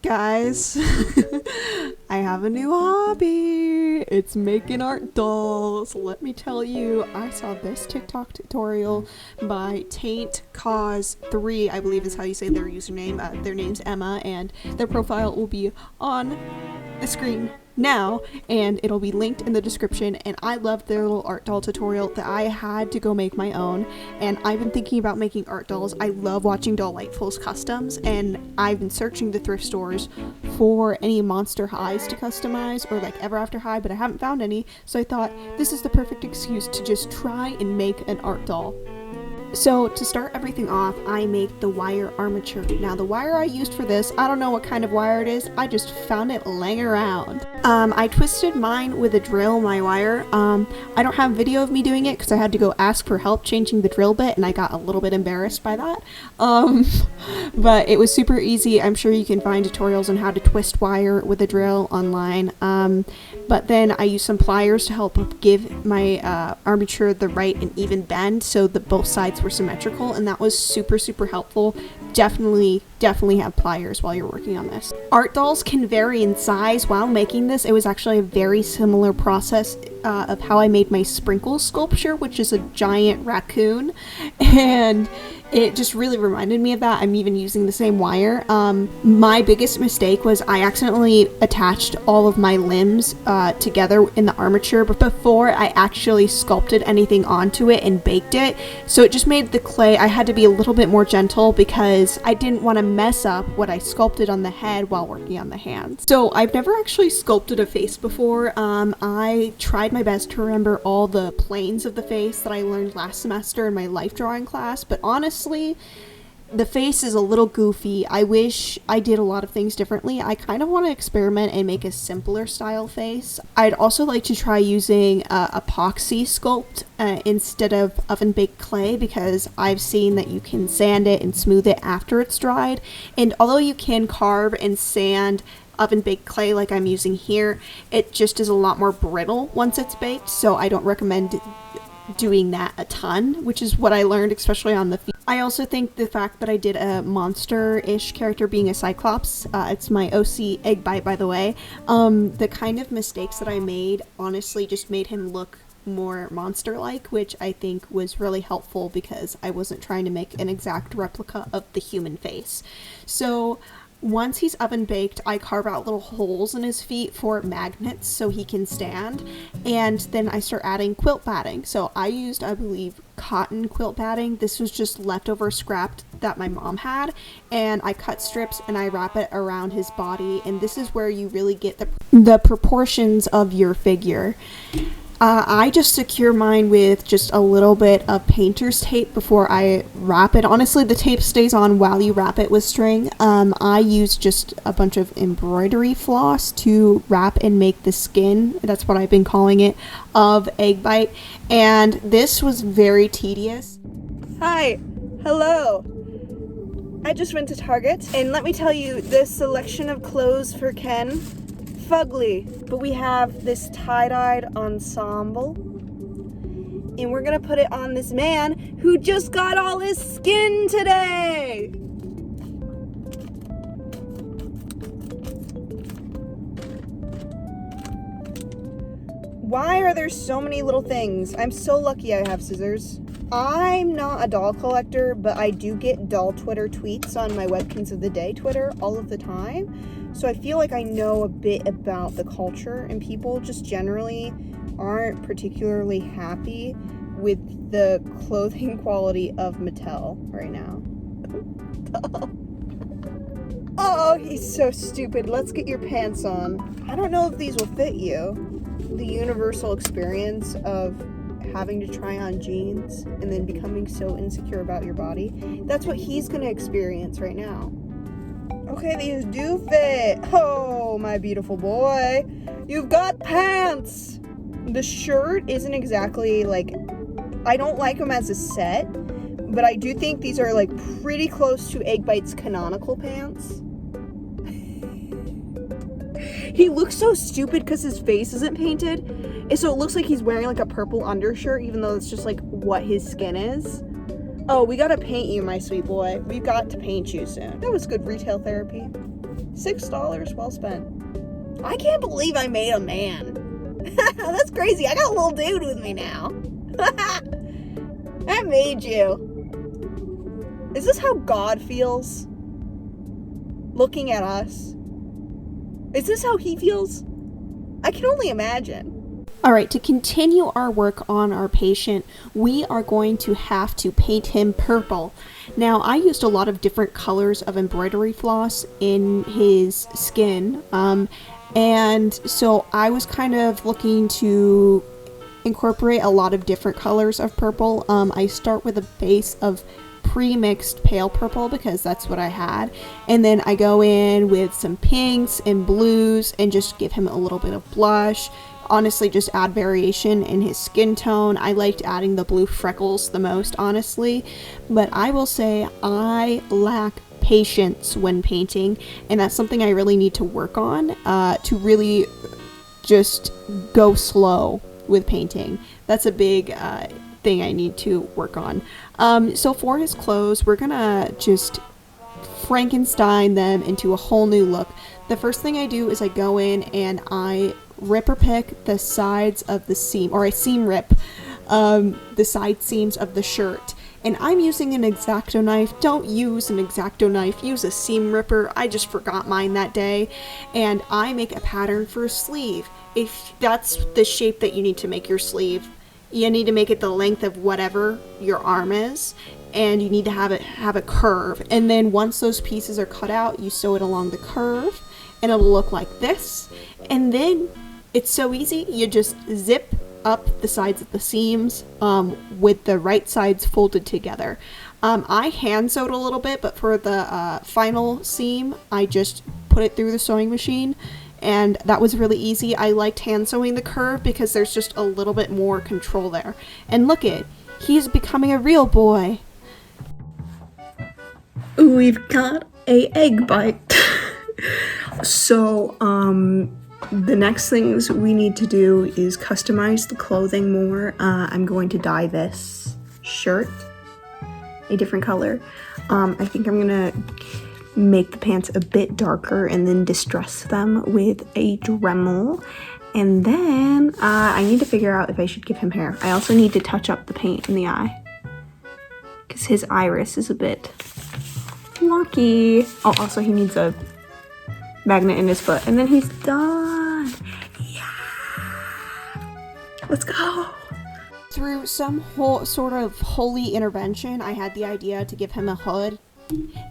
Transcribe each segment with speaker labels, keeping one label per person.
Speaker 1: Guys, I have a new hobby. It's making art dolls. Let me tell you, I saw this TikTok tutorial by Taint Cause 3, I believe is how you say their username. Their name's Emma, and their profile will be on the screen now, and it'll be linked in the description. And I loved their little art doll tutorial that I had to go make my own, and I've been thinking about making art dolls. I love watching Dollightful's customs, and I've been searching the thrift stores for any Monster Highs to customize, or like Ever After High, but I haven't found any, so I thought this is the perfect excuse to just try and make an art doll. So to start everything off, I make the wire armature. Now the wire I used for this, I don't know what kind of wire it is, I just found it laying around. I twisted mine with a drill, my wire. I don't have video of me doing it because I had to go ask for help changing the drill bit, and I got a little bit embarrassed by that. But it was super easy. I'm sure you can find tutorials on how to twist wire with a drill online. But then I used some pliers to help give my armature the right and even bend so that both sides were symmetrical, and that was super helpful. Definitely have pliers while you're working on this. Art dolls can vary in size. While making this, it was actually a very similar process of how I made my sprinkles sculpture, which is a giant raccoon, and it just really reminded me of that. I'm even using the same wire. My biggest mistake was I accidentally attached all of my limbs together in the armature, but before I actually sculpted anything onto it and baked it. So it just made the clay, I had to be a little bit more gentle because I didn't want to mess up what I sculpted on the head while working on the hands. So I've never actually sculpted a face before. I tried my best to remember all the planes of the face that I learned last semester in my life drawing class, but honestly, the face is a little goofy. I wish I did a lot of things differently. I kind of want to experiment and make a simpler style face. I'd also like to try using epoxy sculpt instead of oven baked clay, because I've seen that you can sand it and smooth it after it's dried. And although you can carve and sand oven baked clay like I'm using here, it just is a lot more brittle once it's baked, so I don't recommend doing that a ton, which is what I learned especially on the feet. I also think the fact that I did a monster-ish character being a Cyclops, it's my OC EggBite, by the way, the kind of mistakes that I made honestly just made him look more monster-like, which I think was really helpful because I wasn't trying to make an exact replica of the human face. So once he's oven baked, I carve out little holes in his feet for magnets so he can stand, and then I start adding quilt batting. So I used, I believe, cotton quilt batting. This was just leftover scrap that my mom had, and I cut strips and I wrap it around his body, and this is where you really get the proportions of your figure. I just secure mine with just a little bit of painter's tape before I wrap it. Honestly, the tape stays on while you wrap it with string. I use just a bunch of embroidery floss to wrap and make the skin, that's what I've been calling it, of EggBite. And this was very tedious. Hi, hello. I just went to Target, and let me tell you, this selection of clothes for Ken, fugly. But we have this tie-dyed ensemble, and we're gonna put it on this man who just got all his skin today. Why are there so many little things? I'm so lucky I have scissors. I'm not a doll collector, but I do get doll Twitter tweets on my Webkins of the Day Twitter all of the time. So I feel like I know a bit about the culture, and people just generally aren't particularly happy with the clothing quality of Mattel right now. Oh, he's so stupid. Let's get your pants on. I don't know if these will fit you. The universal experience of having to try on jeans and then becoming so insecure about your body. That's what he's gonna experience right now. Okay, these do fit. Oh, my beautiful boy. You've got pants. The shirt isn't exactly like, I don't like them as a set, but I do think these are like pretty close to EggBite's canonical pants. He looks so stupid because his face isn't painted, and so it looks like he's wearing like a purple undershirt, even though it's just like what his skin is. Oh, we gotta paint you, my sweet boy. We've got to paint you soon. That was good retail therapy. $6 well spent. I can't believe I made a man. That's crazy. I got a little dude with me now. I made you. Is this how God feels? Looking at us? Is this how he feels? I can only imagine. Alright, to continue our work on our patient, we are going to have to paint him purple. Now, I used a lot of different colors of embroidery floss in his skin, and so I was kind of looking to incorporate a lot of different colors of purple. I start with a base of pre-mixed pale purple because that's what I had, and then I go in with some pinks and blues and just give him a little bit of blush. Honestly, just add variation in his skin tone. I liked adding the blue freckles the most, honestly, but I will say I lack patience when painting, and that's something I really need to work on, to really just go slow with painting. That's a big thing I need to work on. So for his clothes, we're gonna just Frankenstein them into a whole new look. The first thing I do is I go in and I rip or pick the sides of the seam, or I seam rip the side seams of the shirt. And I'm using an X-Acto knife. Don't use an X-Acto knife, use a seam ripper. I just forgot mine that day. And I make a pattern for a sleeve. If that's the shape that you need to make your sleeve, you need to make it the length of whatever your arm is, and you need to have a curve. And then once those pieces are cut out, you sew it along the curve, and it'll look like this. And then it's so easy, you just zip up the sides of the seams with the right sides folded together. I hand sewed a little bit, but for the final seam, I just put it through the sewing machine, and that was really easy. I liked hand sewing the curve because there's just a little bit more control there. And look it, he's becoming a real boy. We've got a EggBite. So, the next things we need to do is customize the clothing more. I'm going to dye this shirt a different color. I think I'm gonna make the pants a bit darker and then distress them with a Dremel. And then I need to figure out if I should give him hair. I also need to touch up the paint in the eye because his iris is a bit wonky. Oh, also he needs a magnet in his foot. And then he's done. Yeah. Let's go. Through some sort of holy intervention, I had the idea to give him a hood.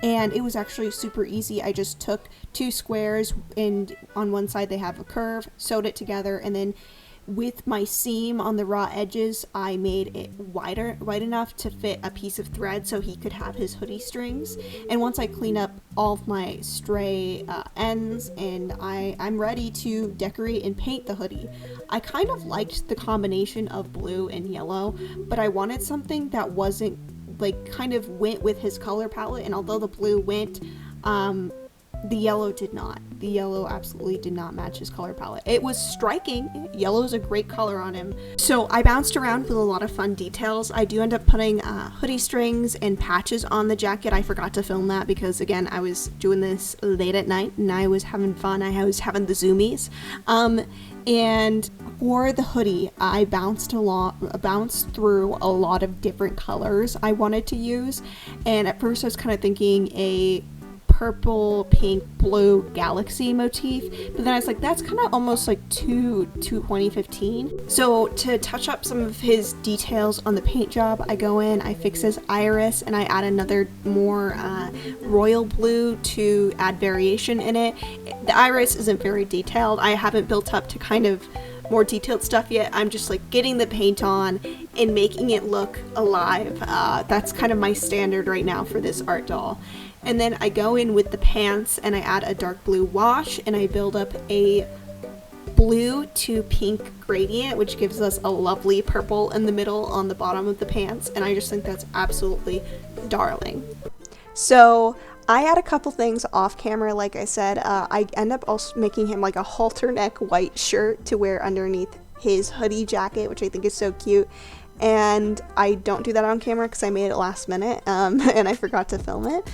Speaker 1: And it was actually super easy. I just took two squares, and on one side they have a curve, sewed it together, and then with my seam on the raw edges, I made it wide enough to fit a piece of thread so he could have his hoodie strings. And once I clean up all of my stray ends, and I'm ready to decorate and paint the hoodie. I kind of liked the combination of blue and yellow, but I wanted something that wasn't like kind of went with his color palette, and although the blue went, the yellow did not. The yellow absolutely did not match his color palette. It was striking. Yellow is a great color on him. So I bounced around with a lot of fun details. I do end up putting hoodie strings and patches on the jacket. I forgot to film that because, again, I was doing this late at night and I was having fun. I was having the zoomies. And for the hoodie, I bounced through a lot of different colors I wanted to use. And at first I was kind of thinking a purple, pink, blue galaxy motif, but then I was like, that's kind of almost like too 2015. So to touch up some of his details on the paint job, I go in, I fix his iris, and I add another more royal blue to add variation in it. The iris isn't very detailed. I haven't built up to kind of more detailed stuff yet. I'm just like getting the paint on and making it look alive. That's kind of my standard right now for this art doll. And then I go in with the pants and I add a dark blue wash and I build up a blue to pink gradient, which gives us a lovely purple in the middle on the bottom of the pants, and I just think that's absolutely darling. So I had a couple things off camera, like I said. I end up also making him like a halter neck white shirt to wear underneath his hoodie jacket, which I think is so cute. and I don't do that on camera because I made it last minute, and I forgot to film it.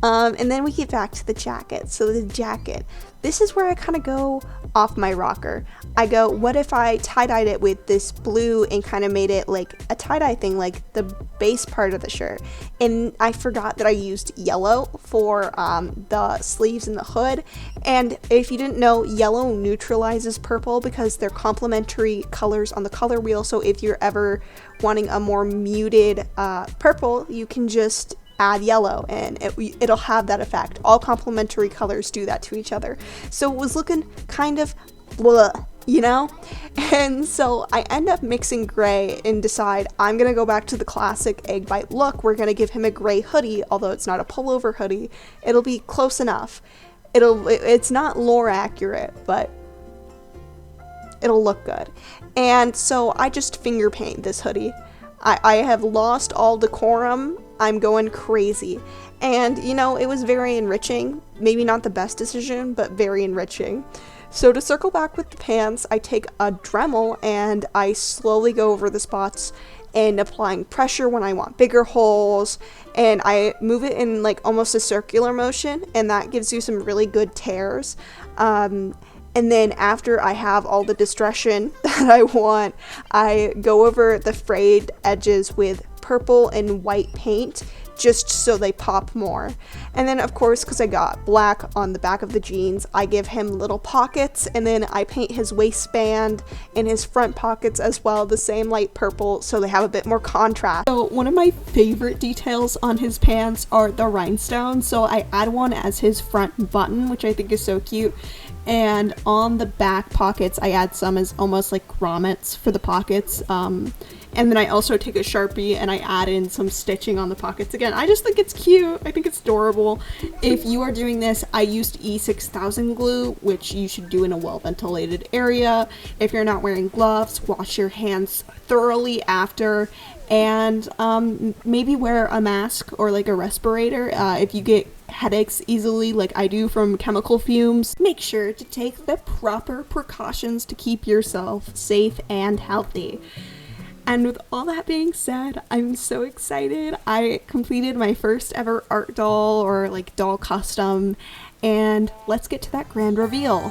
Speaker 1: And then we get back to the jacket. So the jacket, this is where I kind of go off my rocker. I go, what if I tie-dyed it with this blue and kind of made it like a tie-dye thing, like the base part of the shirt? And I forgot that I used yellow for the sleeves and the hood. And if you didn't know, yellow neutralizes purple because they're complementary colors on the color wheel. So if you're ever wanting a more muted purple, you can just add yellow and it'll have that effect. All complementary colors do that to each other. So it was looking kind of blah, you know? And so I end up mixing gray and decide I'm gonna go back to the classic EggBite look. We're gonna give him a gray hoodie, although it's not a pullover hoodie. It'll be close enough. It's not lore accurate, but it'll look good. And so I just finger paint this hoodie. I have lost all decorum. I'm going crazy. And, you know, it was very enriching. Maybe not the best decision, but very enriching. So to circle back with the pants, I take a Dremel and I slowly go over the spots and applying pressure when I want bigger holes, and I move it in like almost a circular motion, and that gives you some really good tears. And then after I have all the discretion that I want, I go over the frayed edges with purple and white paint just so they pop more. And then of course, because I got black on the back of the jeans, I give him little pockets, and then I paint his waistband and his front pockets as well the same light purple so they have a bit more contrast. So one of my favorite details on his pants are the rhinestones, so I add one as his front button, which I think is so cute. And on the back pockets, I add some as almost like grommets for the pockets. And then I also take a Sharpie and I add in some stitching on the pockets. Again, I just think it's cute. I think it's adorable. If you are doing this, I used E6000 glue, which you should do in a well-ventilated area. If you're not wearing gloves, wash your hands thoroughly after. And maybe wear a mask or like a respirator if you get headaches easily like I do from chemical fumes. Make sure to take the proper precautions to keep yourself safe and healthy. And with all that being said, I'm so excited. I completed my first ever art doll or like doll custom, and let's get to that grand reveal.